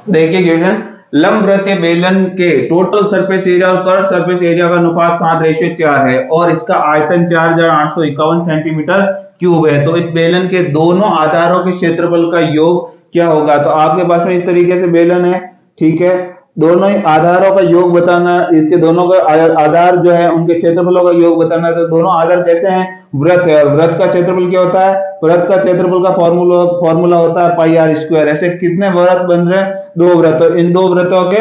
देखिए क्वेश्चन, लंबवृत्तीय बेलन के टोटल सरफेस एरिया और कर्व सरफेस एरिया का अनुपात 7:4 है और इसका आयतन 4851 सेंटीमीटर क्यूब है। तो इस बेलन के दोनों आधारों के क्षेत्रफल का योग क्या होगा? तो आपके पास में इस तरीके से बेलन है, ठीक है, दोनों ही आधारों का योग बताना, इसके दोनों का आधार जो है उनके क्षेत्रफलों का योग बताना है। तो दोनों आधार कैसे हैं? वृत्त है, और वृत्त का क्षेत्रफल क्या होता है? वृत्त का क्षेत्रफल का फॉर्मूला होता है पाई आर स्क्वायर। ऐसे कितने वृत्त बन रहे हैं? 2 वृत्त। इन 2 वृत्तों के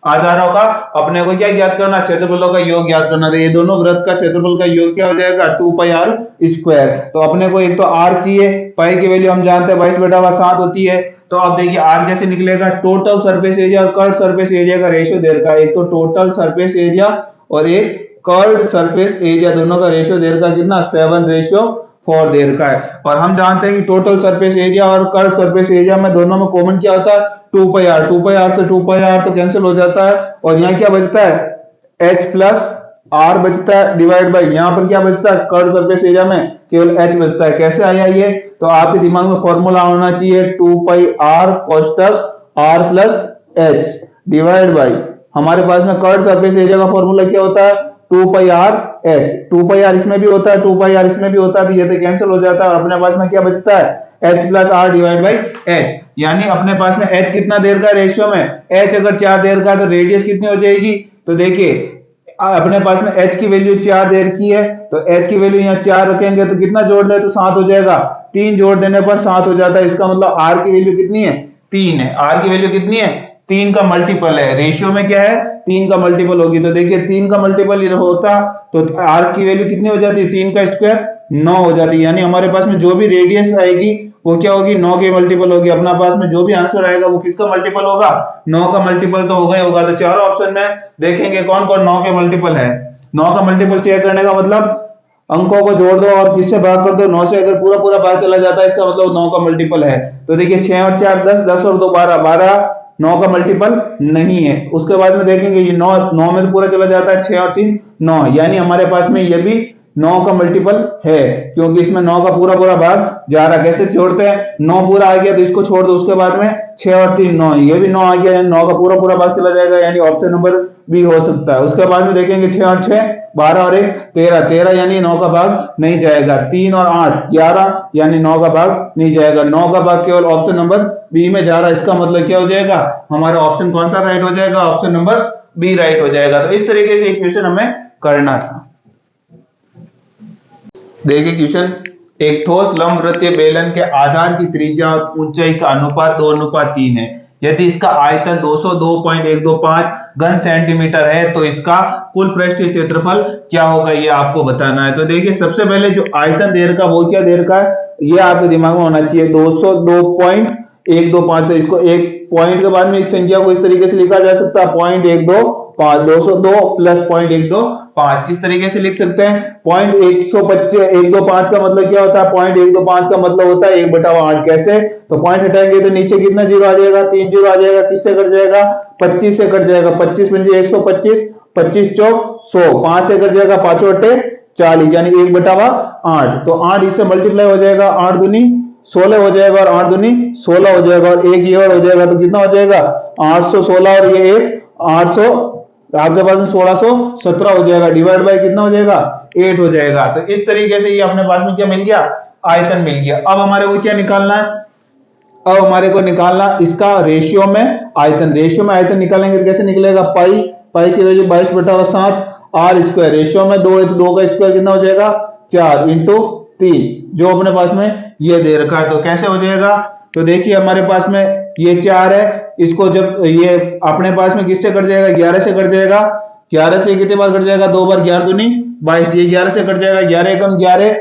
आधारों का अपने को क्या ज्ञात करना? क्षेत्रफलों का योग ज्ञात करना। तो ये दोनों वृत्त का क्षेत्रफल का योग क्या हो जाएगा? 2 पाई आर स्क्वायर। तो अपने को एक तो आर चाहिए, पाई की वैल्यू हम जानते हैं 22/7 होती है। तो अब देखिए आर कैसे निकलेगा? टोटल सरफेस एरिया और कर्व सरफेस एरिया का रेशियो दे रखा है। एक तो टोटल सरफेस एरिया और एक कर्व सरफेस एरिया, दोनों का रेशियो दे रखा है कितना? 7:4 दे रखा है। और हम जानते हैं कि टोटल सरफेस एरिया और कर्व सरफेस एरिया में दोनों में कॉमन क्या होता है? 2 पाई आर। 2 पाई आर से 2 पाई आर तो कैंसिल हो जाता है और यहाँ क्या बचता है? h प्लस आर बचता है डिवाइड बाई, यहाँ पर क्या बचता है? कर्व सरफेस एरिया में केवल h बचता है। कैसे आया ये? तो आपके दिमाग में फॉर्मूला होना चाहिए 2 पाई आर कोष्टक r plus h divide by, हमारे पास में कर्व सरफेस एरिया का फॉर्मूला क्या होता है? 2 pi r h। 2 pi r इसमें भी होता है, 2 पाई आर इसमें भी होता है, तो ये तो कैंसिल हो जाता है और अपने पास में क्या बचता है? h plus r divide by h। यानी अपने पास में h कितना देर का रेशियो में? h अगर 4 देर का तो रेडियस कितनी हो जाएगी? तो देखिए अपने पास में h की वैल्यू 4 देर की है, तो h की वैल्यू यहाँ 4 रखेंगे तो कितना जोड़ दे तो 7 हो जाएगा। 3 जोड़ देने पर 7 हो जाता है। इसका मतलब r की वैल्यू कितनी है? 3 है। r की वैल्यू कितनी है? 3 का मल्टीपल है। रेशियो में क्या है? 3 का मल्टीपल होगी। तो देखिए 3 का मल्टीपल होता तो r की वैल्यू कितनी हो जाती? 3 का स्क्वायर 9 हो जाती। यानी हमारे पास में जो भी रेडियस आएगी वो क्या होगी? 9 के मल्टीपल होगी। अपना पास में जो भी आंसर आएगा वो किसका मल्टीपल होगा? 9 का मल्टीपल तो होगा ही होगा। तो चारों ऑप्शन में देखेंगे कौन कौन 9 के मल्टीपल है। 9 का मल्टीपल चेक करने का मतलब अंकों को जोड़ दो और किससे भाग कर दो? 9 से। अगर पूरा पूरा भाग चला जाता है इसका मतलब 9 का मल्टीपल है। तो देखिए 6 और 4 10, 10 और 2 12, 12 9 का मल्टीपल नहीं है। उसके बाद में देखेंगे ये 9 में तो पूरा चला जाता है, 6 और 3 9, यानी हमारे पास में ये भी 9 का मल्टीपल है क्योंकि इसमें 9 का पूरा पूरा भाग जा रहा है। कैसे छोड़ते हैं? 9 पूरा आ गया तो इसको छोड़ दो, उसके बाद में 6 और 3 9, ये भी 9 आ गया, 9 का पूरा पूरा भाग चला जाएगा, यानी ऑप्शन नंबर बी हो सकता है। उसके बाद में देखेंगे 6 और 6 12 और 1 13, 13 यानी 9 का भाग नहीं जाएगा। 3 और 8 11 यानी 9 का भाग नहीं जाएगा। 9 का भाग केवल ऑप्शन नंबर बी में जा रहा है। इसका मतलब क्या हो जाएगा? हमारा ऑप्शन कौन सा राइट हो जाएगा? ऑप्शन नंबर बी राइट हो जाएगा। तो इस तरीके से इक्वेशन हमें करना था। देखिए क्वेश्चन, एक ठोस लंबवृत्तीय बेलन के आधार की त्रिज्या और ऊंचाई का अनुपात 2:3 है। यदि इसका आयतन 202.125 घन सेंटीमीटर है तो इसका कुल पृष्ठीय क्षेत्रफल क्या होगा ये आपको बताना है। तो देखिए सबसे पहले जो आयतन दे रखा है वो क्या दे रखा है ये आपके दिमाग में होना चाहिए 202.125। तो इसको एक पॉइंट के बाद में इस संख्या को इस तरीके से लिखा जा सकता है 0.125, 202 प्लस 0.125 इस तरीके से लिख सकते हैं। 0.125 का मतलब क्या होता है? 0.125 का मतलब होता है 1/8। कैसे? तो पॉइंट हटाएंगे तो नीचे कितना जीरो आ जाएगा? 3 जीरो आ जाएगा। किससे कट जाएगा? 25 से कट जाएगा। 25 पंजे 125, 25 चौक 100, 5 से कट जाएगा, 5 अट्ठे 40 यानी 1/8। तो 8 इससे मल्टीप्लाई हो जाएगा, 8 दूनी 16 हो जाएगा और 8 दूनी 16 हो जाएगा और एक ये और हो जाएगा तो कितना हो जाएगा? 816 और ये एक 800, आपके पास में 1617 हो जाएगा। डिवाइड बाय कितना हो जाएगा? 8 हो जाएगा। तो इस तरीके से ये अपने पास में क्या मिल गया? आयतन मिल गया। अब हमारे को क्या निकालना है? अब हमारे को निकालना इसका रेशियो में आयतन। रेशियो में आयतन निकालेंगे तो कैसे निकलेगा? पाई, पाई की वैल्यू 22/7 आर स्क्वायर। रेशियो में 2 है तो 2 का स्क्वायर कितना हो जाएगा? 4 इंटू 3 जो अपने पास में ये दे रखा है। तो कैसे हो जाएगा? तो देखिए हमारे पास में ये 4 है, इसको जब ये अपने पास में किससे कट जाएगा? 11 से कट जाएगा। 11 से कितने बार कट जाएगा? 2 बार। 11 दूनी 22, ये 11 से कट जाएगा। 11 एकम 11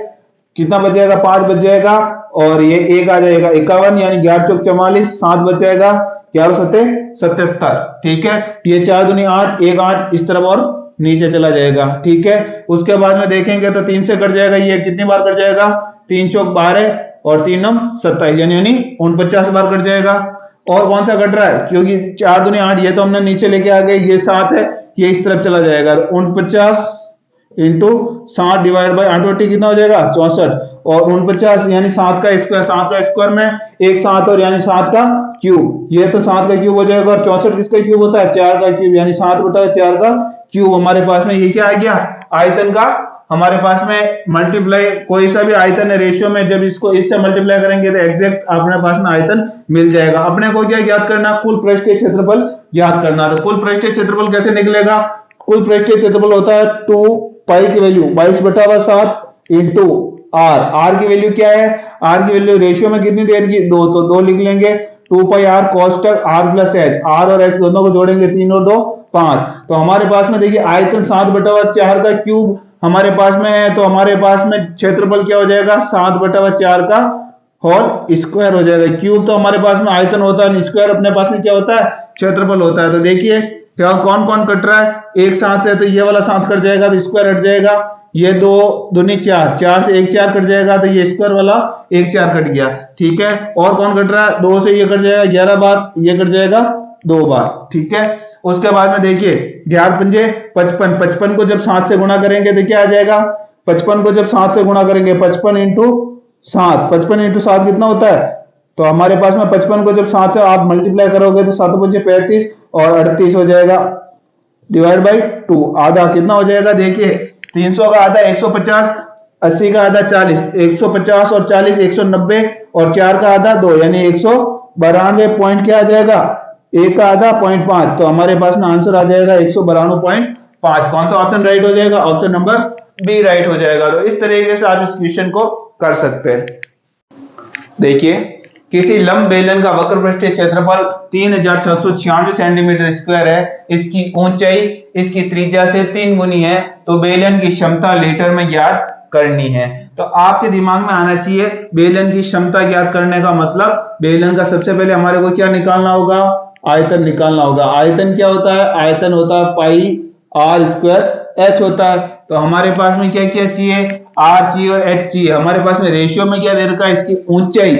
कितना बच जाएगा? 5 बच जाएगा और ये 1 आ जाएगा 51 यानी 11 चौक 44, 7 बच जाएगा, 11 सत्ते 77। ठीक है, ये 4 दूनी 8, 1 8 इस तरफ और नीचे चला जाएगा। ठीक है, उसके बाद में देखेंगे तो 3 से कट जाएगा। ये कितनी बार कट जाएगा? 3 चौक 12 और 3 9 27 यानी 49 बार कट जाएगा। और कौन सा कट रहा है? क्योंकि 4 दूनी 8 ये तो हमने नीचे लेके आ गए, ये 7 है, ये इस तरफ चला जाएगा। 49 इंटू 7 डिवाइड बाई 8 कितना हो जाएगा? 64 और 49 यानी 7 का स्क्वायर, 7 का स्क्वायर में एक 7 और यानी 7 का क्यूब, ये तो 7 का क्यूब हो जाएगा। और 64 किसका क्यूब होता है? 4 का क्यूब, यानी 7/4 का क्यूब हमारे पास में ये क्या आ गया? आयतन का हमारे पास में मल्टीप्लाई, कोई सा भी आयतन है रेशियो में, जब इसको इससे मल्टीप्लाई करेंगे तो एग्जैक्ट अपने पास में आयतन मिल जाएगा। अपने को क्या याद करना? कुल पृष्ठीय क्षेत्रफल याद करना। तो कुल पृष्ठीय क्षेत्रफल कैसे निकलेगा? कुल पृष्ठीय क्षेत्रफल होता है 2 पाई की वैल्यू 22/7 इंटू आर। आर की वैल्यू क्या है? आर की वैल्यू रेशियो में कितनी देर की? 2, तो 2 लिख लेंगे। 2 पाई आर कोष्टक आर प्लस एच, आर और एच दोनों को जोड़ेंगे 3 और 2 5। तो हमारे पास में देखिए आयतन 7/4 का क्यूब हमारे पास में है, तो हमारे पास में क्षेत्रफल क्या हो जाएगा? 7/4 का होल स्क्वायर हो जाएगा। क्यूब तो हमारे पास में आयतन होता है, स्क्वायर अपने पास में क्या होता है? क्षेत्रफल होता है। तो देखिए क्या कौन कौन कट रहा है एक साथ से, तो ये वाला साथ कट जाएगा तो स्क्वायर हट जाएगा, ये 2 दूनी 4, 4 से 1 4 कट जाएगा तो ये स्क्वायर वाला 1 4 कट गया, ठीक है। और कौन कट रहा है? 2 से ये कट जाएगा 11 बार, ये कट जाएगा 2 बार, ठीक है। उसके बाद में देखिए 11 पंजे 55, 55 को जब 7 से गुणा करेंगे तो क्या आ जाएगा? 55 को जब 7 से गुणा करेंगे 55 इंटू 7, 55 इंटू 7 कितना होता है? तो हमारे पास में 55 को जब 7 से आप मल्टीप्लाई करोगे तो 7 पंजे 35 और 38 हो जाएगा, डिवाइड बाई 2। आधा कितना हो जाएगा? देखिए 300 का आधा 150, 80 का आधा 40, 150 और 40 190 और 4 का आधा 2, यानी 192 पॉइंट क्या आ जाएगा? 1 का आधा 0.5। तो हमारे पास में आंसर आ जाएगा 192.5। कौन सा ऑप्शन राइट हो जाएगा? ऑप्शन नंबर बी राइट हो जाएगा। तो इस तरीके से आप इस क्वेश्चन को कर सकते हैं। देखिए किसी लंब बेलन का वक्र पृष्ठीय क्षेत्रफल 3696 सेंटीमीटर स्क्वायर है, इसकी ऊंचाई इसकी त्रिज्या से 3 गुनी है, तो बेलन की क्षमता लीटर में ज्ञात करनी है। तो आपके दिमाग में आना चाहिए बेलन की क्षमता ज्ञात करने का मतलब, बेलन का सबसे पहले हमारे को क्या निकालना होगा? आयतन निकालना होगा। आयतन क्या होता है? आयतन होता है पाई आर स्क्वायर एच होता है। तो हमारे पास में क्या क्या चाहिए? आर चाहिए और एच चाहिए। हमारे पास में रेशियो में क्या दे रखा है? इसकी ऊंचाई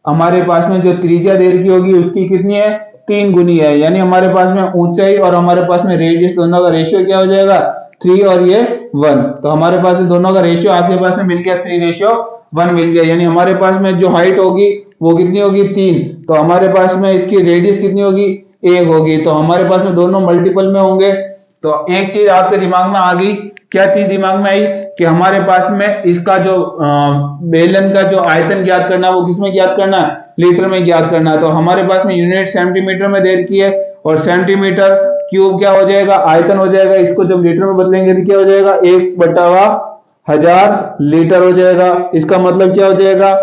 हमारे पास में जो त्रिज्या दे रखी होगी उसकी कितनी है? 3 गुनी है, यानी हमारे पास में ऊंचाई और हमारे पास में रेडियस दोनों का रेशियो क्या हो जाएगा? 3 और ये 1। तो हमारे पास दोनों का रेशियो आपके पास में मिल गया, 3:1 मिल गया, यानी हमारे पास में जो हाइट होगी वो कितनी होगी? 3। तो हमारे पास में इसकी रेडियस कितनी होगी? 1 होगी। तो हमारे पास में दोनों मल्टीपल में होंगे। तो एक चीज आपके दिमाग में आ गई, क्या चीज दिमाग में आई? कि हमारे पास में इसका जो बेलन का जो आयतन ज्ञात करना है वो किसमें ज्ञात करना है? लीटर में ज्ञात करना है। तो हमारे पास में यूनिट सेंटीमीटर में दे रखी है, और सेंटीमीटर क्यूब क्या हो जाएगा? आयतन हो जाएगा। इसको जब लीटर में बदलेंगे तो क्या हो जाएगा? 1/1000 लीटर हो जाएगा। इसका मतलब क्या हो जाएगा?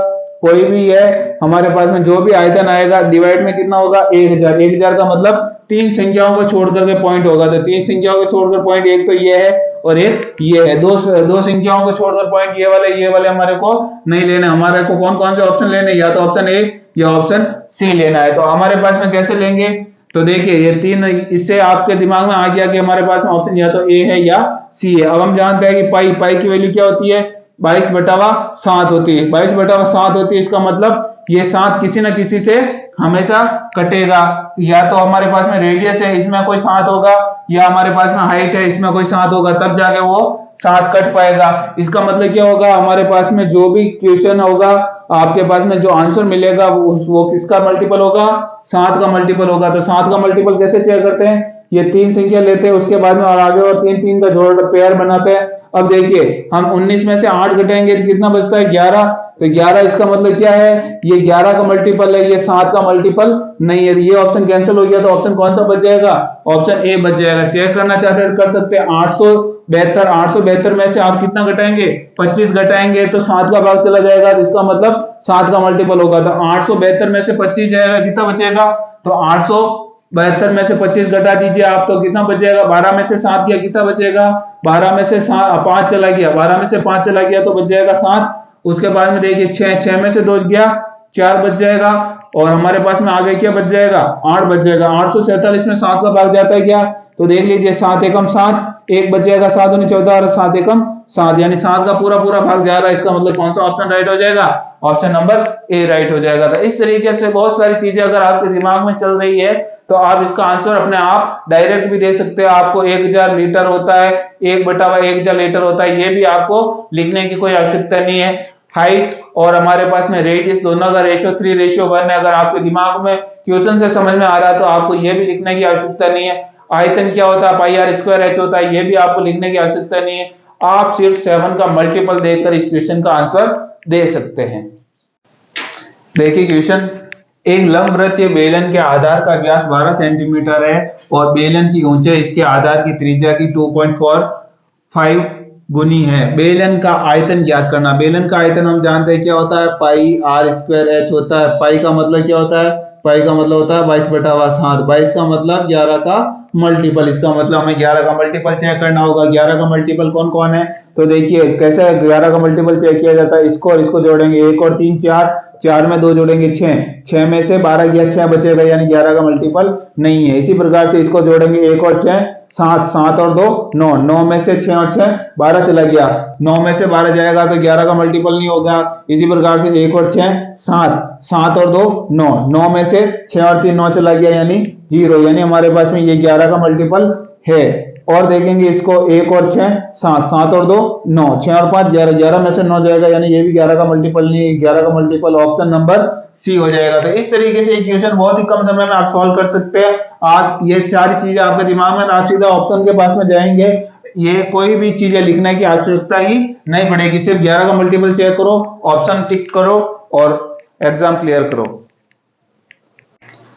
कोई भी है हमारे पास में जो भी आयतन आएगा डिवाइड में कितना होगा? 1000। 1000 का मतलब 3 संख्याओं को छोड़ करके पॉइंट होगा। तो 3 संख्याओं को छोड़कर पॉइंट, एक तो ये है और एक ये है। दो संख्याओं को छोड़कर पॉइंट ये वाले हमारे को नहीं लेने। हमारे को कौन कौन से ऑप्शन लेने? या तो ऑप्शन ए या ऑप्शन सी लेना है। तो हमारे पास में कैसे लेंगे? तो देखिए ये 3, इससे आपके दिमाग में आ गया कि हमारे पास में ऑप्शन या तो ए है या सी है। अब हम जानते हैं कि पाई की वैल्यू क्या होती है? 22/7 होती है। 22/7 होती है। इसका मतलब ये 7 किसी ना किसी से हमेशा कटेगा। या तो हमारे पास में रेडियस है, इसमें कोई 7 होगा, या हमारे पास में हाइट है, इसमें कोई 7 होगा, तब जाके वो 7 कट पाएगा। इसका मतलब क्या होगा? हमारे पास में जो भी क्वेश्चन होगा, आपके पास में जो आंसर मिलेगा वो किसका मल्टीपल होगा? 7 का मल्टीपल होगा। तो 7 का मल्टीपल कैसे चेक करते हैं? ये 3 संख्या लेते हैं, उसके बाद में और आगे और 3 3 का जोड़ पेयर बनाते हैं। अब देखिए हम 19 में से 8 घटाएंगे तो कितना बचता है? 11। तो 11 इसका मतलब क्या है? ये 11 का मल्टीपल है, ये 7 का मल्टीपल नहीं है। ये ऑप्शन कैंसिल हो गया। तो ऑप्शन कौन सा बच जाएगा? ऑप्शन ए बच जाएगा। चेक करना चाहते हैं कर सकते हैं। 872 में से आप कितना घटाएंगे? 25 घटाएंगे तो 7 का भाग चला जाएगा, तो इसका मतलब 7 का मल्टीपल होगा। तो 872 में से 25 जाएगा, कितना बचेगा? तो 872 में से 25 घटा दीजिए आप, तो कितना बचेगा? 12 में से 7 गया, कितना बचेगा? 12 में से 5 चला गया, 12 में से 5 चला गया तो बच जाएगा 7। उसके बाद में देखिए 6 में से 2 गया, 4 बच जाएगा, और हमारे पास में आगे क्या बच जाएगा? 8 बच जाएगा। 847 में 7 का भाग जाता है क्या? तो देख लीजिए 7 एकम 7, 1 बच जाएगा, 7 दूनी 14 और 7 एकम 7, यानी 7 का पूरा भाग जा रहा है। इसका मतलब कौन सा ऑप्शन राइट हो जाएगा? ऑप्शन नंबर ए राइट हो जाएगा। तो इस तरीके से बहुत सारी चीजें अगर आपके दिमाग में चल रही है तो आप इसका आंसर अपने आप डायरेक्ट भी दे सकते हैं। आपको 1000 लीटर होता है, 1/1000 लीटर होता है, ये भी आपको लिखने की कोई आवश्यकता नहीं है। हाइट और हमारे पास में रेडियस दोनों का रेशियो 3:1 है। अगर आपके दिमाग में क्वेश्चन से समझ में आ रहा है तो आपको यह भी लिखने की आवश्यकता नहीं है। आयतन क्या होता है, पाई आर स्क्वायर एच होता है, यह भी आपको लिखने की आवश्यकता नहीं है। आप सिर्फ 7 का मल्टीपल देखकर इस क्वेश्चन का आंसर दे सकते हैं। देखिए क्वेश्चन, एक लंबवृत्तीय बेलन के आधार का व्यास 12 सेंटीमीटर है और बेलन की ऊंचाई इसके आधार की त्रिज्या की 2.45 गुनी है। बेलन का आयतन ज्ञात करना। बेलन का आयतन हम जानते हैं क्या होता है, पाई आर स्क्वायर एच होता है। पाई का मतलब क्या होता है, पाई का मतलब होता है 22/7। 22 का मतलब 11 का मल्टीपल, इसका मतलब हमें 11 का मल्टीपल चेक करना होगा। 11 का मल्टीपल कौन कौन है, तो देखिए कैसे 11 का मल्टीपल चेक किया जाता है। इसको और इसको जोड़ेंगे, 1 और 3 4, 4 में 2 जोड़ेंगे 6, 6 में से 12 गया 6 बचेगा, यानी 11 का मल्टीपल नहीं है। इसी प्रकार से इसको जोड़ेंगे, 1 और 6 7, 7 और 2 9, 9 में से 6 और 6 12 चला गया, 9 में से 12 जाएगा तो 11 का मल्टीपल नहीं होगा। इसी प्रकार से 1 और 6 7, 7 और 2 9, 9 में से 6 और 3 9 चला गया यानी 0, यानी हमारे पास में ये 11 का मल्टीपल है। और देखेंगे इसको, 1 और 6 7, 7 और 2 9, 6 और 5 11, 11 में से 9 जाएगा यानी ये भी 11 का मल्टीपल नहीं है। 11 का मल्टीपल ऑप्शन नंबर सी हो जाएगा। तो इस तरीके से क्वेश्चन बहुत ही कम समय में आप सॉल्व कर सकते हैं। आप ये सारी चीजें आपके दिमाग में, आप सीधा ऑप्शन के पास में जाएंगे, ये कोई भी चीजें लिखने की आवश्यकता ही नहीं पड़ेगी। सिर्फ 11 का मल्टीपल चेक करो, ऑप्शन टिक करो और एग्जाम क्लियर करो।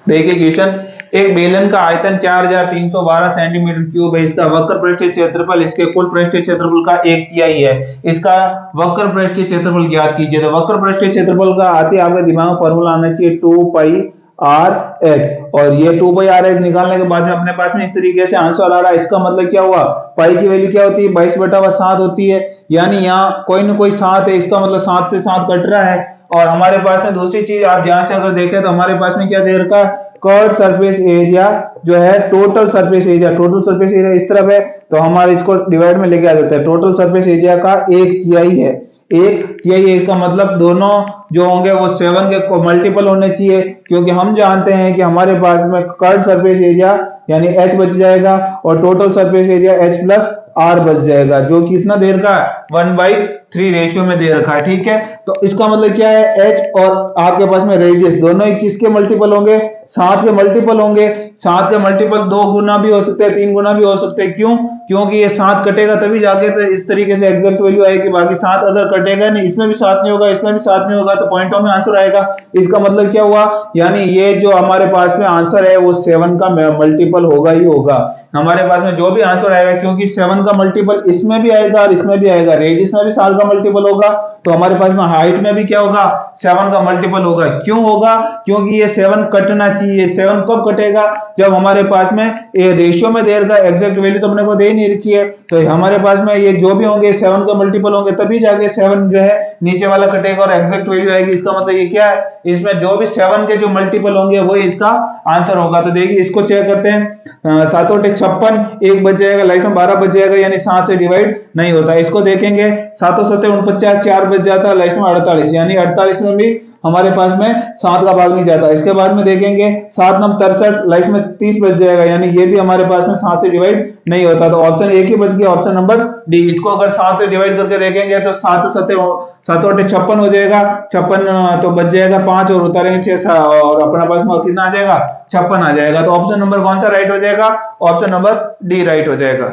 देखिए क्वेश्चन, एक बेलन का आयतन 4312 सेंटीमीटर क्यूब है। इसका वक्र पृष्ठीय क्षेत्रफल इसके कुल पृष्ठीय क्षेत्रफल का 1/3 है। इसका वक्र पृष्ठीय क्षेत्रफल ज्ञात कीजिए। तो वक्र पृष्ठीय क्षेत्रफल का आते आपके दिमाग में फॉर्मूला आना चाहिए 2πr/h, और ये 2πr/h निकालने के बाद में अपने पास में इस तरीके से आंसर आ रहा है। इसका मतलब क्या हुआ, पाई की वैल्यू क्या होती है, 22/7 होती है, यानी यहाँ कोई ना कोई 7 है, इसका मतलब 7 से 7 कट रहा है। और हमारे पास में दूसरी चीज आप ध्यान से अगर देखें तो हमारे पास में क्या दे रखा है, कर्व सरफेस एरिया जो है, total surface area, total surface area इस तरफ है तो हमारे इसको डिवाइड में लेके आ जाता है। टोटल सरफेस एरिया का 1/3 है, 1/3 है। इसका मतलब दोनों जो होंगे वो 7 के मल्टीपल होने चाहिए, क्योंकि हम जानते हैं कि हमारे पास में कर्व सरफेस एरिया यानी h बच जाएगा और total surface area h plus r बच जाएगा, जो कि कितना दे रखा है, 1/3 रेशियो में दे रखा है। ठीक है, तो इसका मतलब क्या है, h और आपके पास में रेडियस दोनों ही किसके मल्टीपल होंगे, 7 के मल्टीपल होंगे। 7 के मल्टीपल 2 गुना भी हो सकते हैं, 3 गुना भी हो सकते हैं। क्यों, क्योंकि ये 7 कटेगा तभी जाके तो इस तरीके से एग्जैक्ट वैल्यू आएगी। बाकी 7 अगर कटेगा नहीं, इसमें भी 7 नहीं होगा, इसमें भी 7 नहीं होगा, तो पॉइंटों में आंसर आएगा। इसका मतलब क्या हुआ, यानी ये जो हमारे पास में आंसर है वो 7 का मल्टीपल होगा ही होगा। हमारे पास में जो भी आंसर आएगा, क्योंकि 7 का मल्टीपल इसमें भी आएगा और इसमें भी आएगा, रेडियस में भी 7 का मल्टीपल होगा, तो हमारे पास में हाइट में भी क्या होगा, 7 का मल्टीपल होगा। क्यों होगा, क्योंकि ये 7 कटना चाहिए। 7 कब कटेगा, जब हमारे पास में ये रेशियो में दे रखा, एग्जैक्ट वैल्यू तो अपने को दे नहीं रखी है, तो हमारे पास में ये जो भी होंगे 7 का मल्टीपल होंगे, तभी जाके 7 जो है नीचे वाला कटेगा और एग्जैक्ट वैल्यू आएगी। इसका मतलब ये क्या है, इसमें जो भी 7 के जो मल्टीपल होंगे वही इसका आंसर होगा। तो देखिए इसको चेक करते हैं, 7 और 56, 1 बच जाएगा, लास्ट में 12 बच जाएगा, यानी 7 से डिवाइड नहीं होता। इसको देखेंगे, 7 और 7 49, 4 बच जाता है, लास्ट में 48, यानी 48 में भी हमारे पास में 7 का भाग नहीं जाता। इसके बाद में देखेंगे 7 9 63, लाइफ में 30 बच जाएगा, यानी ये भी हमारे पास में 7 से डिवाइड नहीं होता। तो ऑप्शन एक ही बच गया, ऑप्शन नंबर डी। इसको अगर 7 से डिवाइड करके देखेंगे तो 7 7 56 हो जाएगा, 56 तो बच जाएगा 5 और उतारेंगे 6 और अपना पास में कितना आ जाएगा, 56 आ जाएगा। तो ऑप्शन नंबर कौन सा राइट हो जाएगा, ऑप्शन नंबर डी राइट हो जाएगा।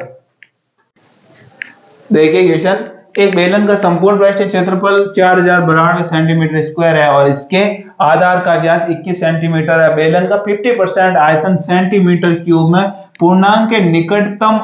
देखिए क्वेश्चन, एक बेलन का संपूर्ण पृष्ठीय क्षेत्रफल 4092 सेंटीमीटर स्क्वायर है और इसके आधार का व्यास 21 सेंटीमीटर है। बेलन का 50% आयतन सेंटीमीटर क्यूब में पूर्णांक के निकटतम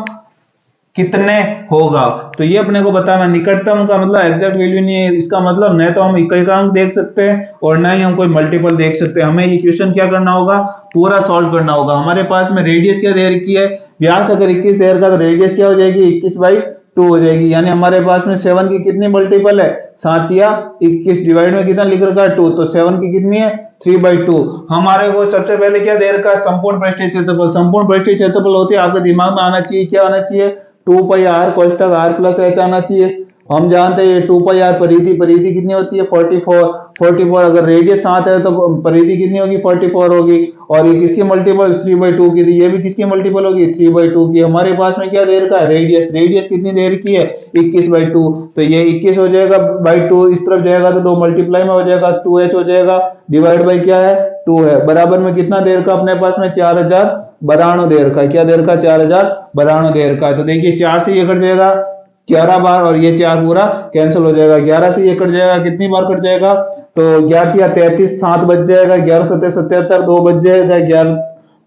कितने होगा, तो ये अपने को बताना। निकटतम का मतलब एग्जैक्ट वैल्यू नहीं है, इसका मतलब न तो हम इकांक देख सकते हैं और न ही हम कोई मल्टीपल देख सकते हैं। हमें ये क्वेश्चन क्या करना होगा, पूरा सॉल्व करना होगा। हमारे पास में रेडियस क्या दे रखी है, व्यास अगर 21 दे रखा तो रेडियस क्या हो जाएगी, 21/2 हो जाएगी, यानी हमारे पास में 7 की कितनी मल्टीपल है, 7 या 21, डिवाइड में कितना लिख रखा है 2, तो 7 की कितनी है 3/2। हमारे को सबसे पहले क्या दे रखा है, संपूर्ण पृष्ठीय क्षेत्रफल। संपूर्ण पृष्ठीय क्षेत्रफल होती है, आपके दिमाग में आना चाहिए, क्या आना चाहिए, 2πr कोष्टक r प्लस h आना चाहिए। हम जानते हैं ये 2 पाई आर परिधि कितनी होती है 44 अगर रेडियस 7 है तो परिधि कितनी होगी 44 होगी। और ये किसकी मल्टीपल 3/2 की थी, ये भी किसकी मल्टीपल होगी 3/2 की। हमारे पास में क्या दे रखा है रेडियस कितनी दे रखी है 21/2, तो ये 21 हो जाएगा बाई 2, इस तरफ जाएगा तो 2 मल्टीप्लाई में हो जाएगा 2h हो जाएगा, डिवाइड बाई क्या है 2 है, बराबर में कितना दे रखा अपने पास में 4092 दे रखा है। क्या दे रखा 4092 दे रखा है। तो देखिए 4 से ये कट जाएगा 11 बार और ये 4 पूरा कैंसिल हो जाएगा। 11 से ये कट जाएगा कितनी बार कट जाएगा, तो 11 या 33 7 बच जाएगा, 11 7 77 2 बच जाएगा, 11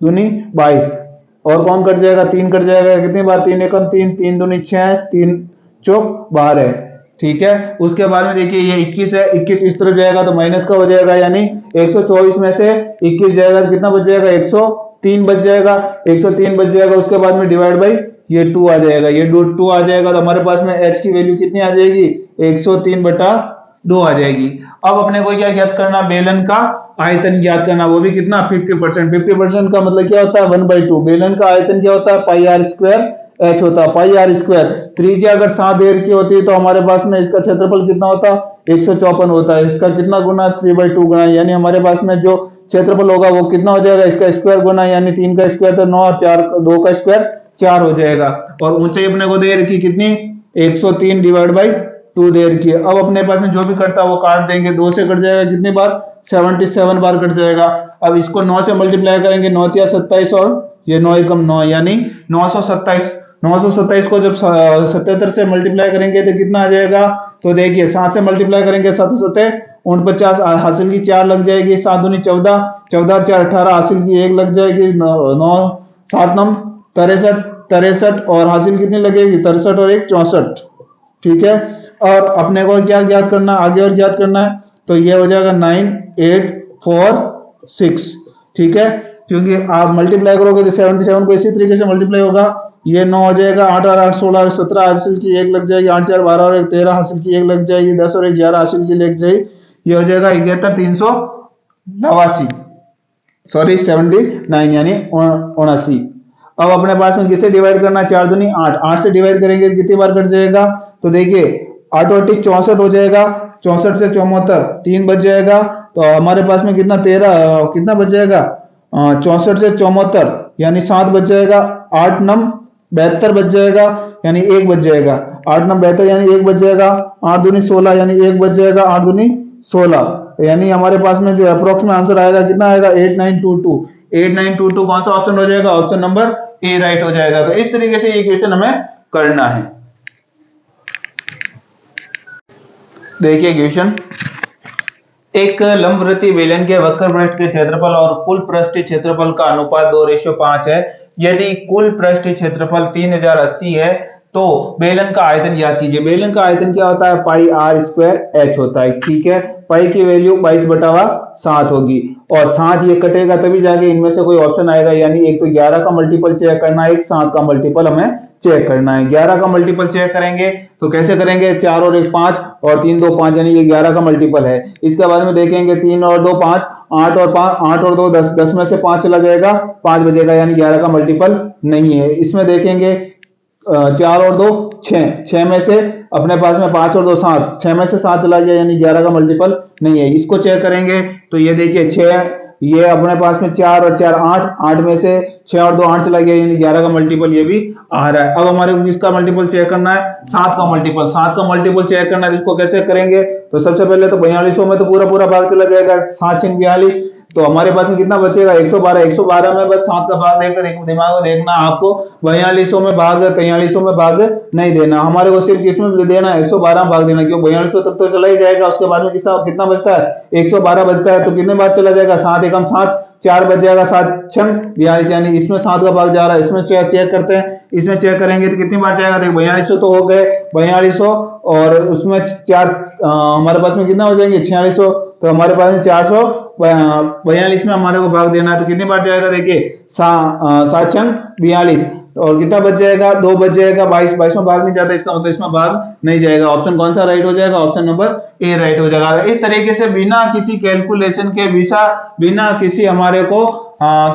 दूनी 22 और कौन कट जाएगा 3 कट जाएगा, कितनी बार 3 एकम 3 3 दूनी 6 3 चौक 12। ठीक है, उसके बाद में देखिए ये 21 है, 21 इस तरफ जाएगा तो माइनस का हो जाएगा, यानी 124 में से 21 जाएगा तो कितना बच जाएगा 103 बच जाएगा, 103 बच जाएगा। उसके बाद में डिवाइड बाई ये 2 आ जाएगा, ये 2 आ जाएगा तो हमारे पास में h की वैल्यू कितनी आ जाएगी 103/2 आ जाएगी। अब अपने को क्या ज्ञात करना, बेलन का आयतन ज्ञात करना, वो भी कितना 50%। 50% का मतलब क्या होता है 1/2। बेलन का आयतन क्या होता है पाई आर स्क्वायर h होता है, पाई आर स्क्वायर। त्रिज्या अगर 7 देर की होती है तो हमारे पास में इसका क्षेत्रफल कितना होता है 154 होता है, इसका कितना गुना 3/2 गुना, यानी हमारे पास में जो क्षेत्रफल होगा वो कितना हो जाएगा इसका स्क्वायर गुना, यानी 3 का स्क्वायर तो 9 और 4 2 का स्क्वायर 4 हो जाएगा। और ऊंचाई अपने को दे रखी कितनी 103 डिवाइड बाई 2 दे रखी है। अब अपने पास में जो भी करता है वो काट देंगे, 2 से कट जाएगा कितनी बार 77 बार कट जाएगा। अब इसको 9 से मल्टीप्लाई करेंगे, 9 या 27 और ये 9 एकम 9 यानी 927। 927 को जब 77 से मल्टीप्लाई करेंगे तो कितना आ जाएगा, तो देखिए 7 से मल्टीप्लाई करेंगे 7 7 49 हासिल की 4 लग जाएगी, 7 दूनी 14 14 4 18 हासिल की 1 लग जाएगी, 9 7 9 63 और हासिल कितनी लगेगी 63 और 1 64। ठीक है, और अपने को क्या ज्ञात करना आगे और ज्ञात करना है, तो ये हो जाएगा 9 8 4 6। ठीक है, क्योंकि आप मल्टीप्लाई करोगे तो 77 को इसी तरीके से मल्टीप्लाई होगा, ये 9 हो जाएगा, 8 और 8 16 और 17 हासिल की 1 लग जाएगी, 8 4 12 और 1 13 हासिल की 1 लग जाएगी, 10 और 1 11 हासिल की लग जाएगी, ये हो जाएगा 71389 सॉरी 79 यानी 79। अब अपने पास में किसे डिवाइड करना, 4 दूनी 8, 8 से डिवाइड करेंगे कितनी बार कट जाएगा, तो देखिए 8 और 64 हो जाएगा, 64 से 74 3 बच जाएगा, तो हमारे पास में कितना 13 कितना बच जाएगा 64 से 74 यानी 7 बच जाएगा, 8 9 72 बच जाएगा यानी 1 बच जाएगा, 8 9 72 यानी 1 बच जाएगा, 8 दूनी 16 यानी 1 बच जाएगा, 8 दूनी 16 यानी हमारे पास में जो अप्रोक्स में आंसर आएगा कितना आएगा 8922। 8922 कौन सा ऑप्शन हो जाएगा, ऑप्शन नंबर ए राइट हो जाएगा। तो इस तरीके से ये क्वेश्चन हमें करना है। देखिए क्वेश्चन, एक लंबवृत्तीय बेलन के वक्र पृष्ठ के क्षेत्रफल और कुल पृष्ठीय क्षेत्रफल का अनुपात 2:5 है। यदि कुल पृष्ठीय क्षेत्रफल 3080 है तो बेलन का आयतन ज्ञात कीजिए। बेलन का आयतन क्या होता है पाई आर स्क्वायर एच होता है। ठीक है, पाई की वैल्यू 22/7 होगी और 7 ये कटेगा तभी जाके इनमें से कोई ऑप्शन आएगा, यानी एक तो 11 का मल्टीपल चेक करना है, एक 7 का मल्टीपल हमें चेक करना है। 11 का मल्टीपल चेक करेंगे तो कैसे करेंगे, 4 और 1 5 और 3 2 5 यानी ये 11 का मल्टीपल है। इसके बाद में देखेंगे 3 और 2 5 8 और 5 8 और 2 10 10 में से 5 चला जाएगा 5 बचेगा यानी 11 का मल्टीपल नहीं है। इसमें देखेंगे 4 और 2 6 6 में से अपने पास में 5 और 2 7 6 में से 7 चला गया यानी 11 का मल्टीपल नहीं है। इसको चेक करेंगे तो ये देखिए 6 ये अपने पास में 4 और 4 8 8 में से 6 और 2 8 चला गया यानी 11 का मल्टीपल ये भी आ रहा है। अब हमारे को किसका मल्टीपल चेक करना है, 7 का मल्टीपल। 7 का मल्टीपल चेक करना है, इसको कैसे करेंगे, तो सबसे पहले तो 4200 में तो पूरा भाग चला जाएगा, 7 6 42 तो हमारे पास में कितना बचेगा 112। 112 में बस 7 का भाग देकर एक दिमाग में देखना आपको 4200 में भाग 4300 में भाग नहीं देना, हमारे को सिर्फ किसमें देना है 112 में भाग देना, क्यों 4200 तक तो चला ही जाएगा। उसके बाद में कितना बचता है 112 बचता है, तो कितने बार चला जाएगा 7 एकम 7 4 बच जाएगा, 7 6 42 यानी इसमें 7 का भाग जा रहा है। इसमें चेक करते हैं, इसमें चेक करेंगे तो कितनी बार जाएगा, देखो 4200 तो हो गए 4200 और उसमें 4 हमारे पास में कितना हो जाएंगे 4600, तो हमारे पास में 442 में हमारे को भाग देना है, तो कितनी बार जाएगा देखिए 7 6 42 और कितना बच जाएगा 2 बच जाएगा 22 में भाग नहीं जाता, इसका मतलब इसमें भाग नहीं जाएगा। ऑप्शन कौन सा राइट हो जाएगा, ऑप्शन नंबर ए राइट हो जाएगा। इस तरीके से बिना किसी कैलकुलेशन के बिना किसी हमारे को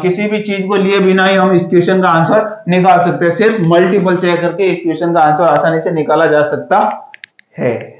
किसी भी चीज को लिए बिना ही हम इस क्वेश्चन का आंसर निकाल सकते हैं। सिर्फ मल्टीपल चेक करके इस क्वेश्चन का आंसर आसानी से निकाला जा सकता है।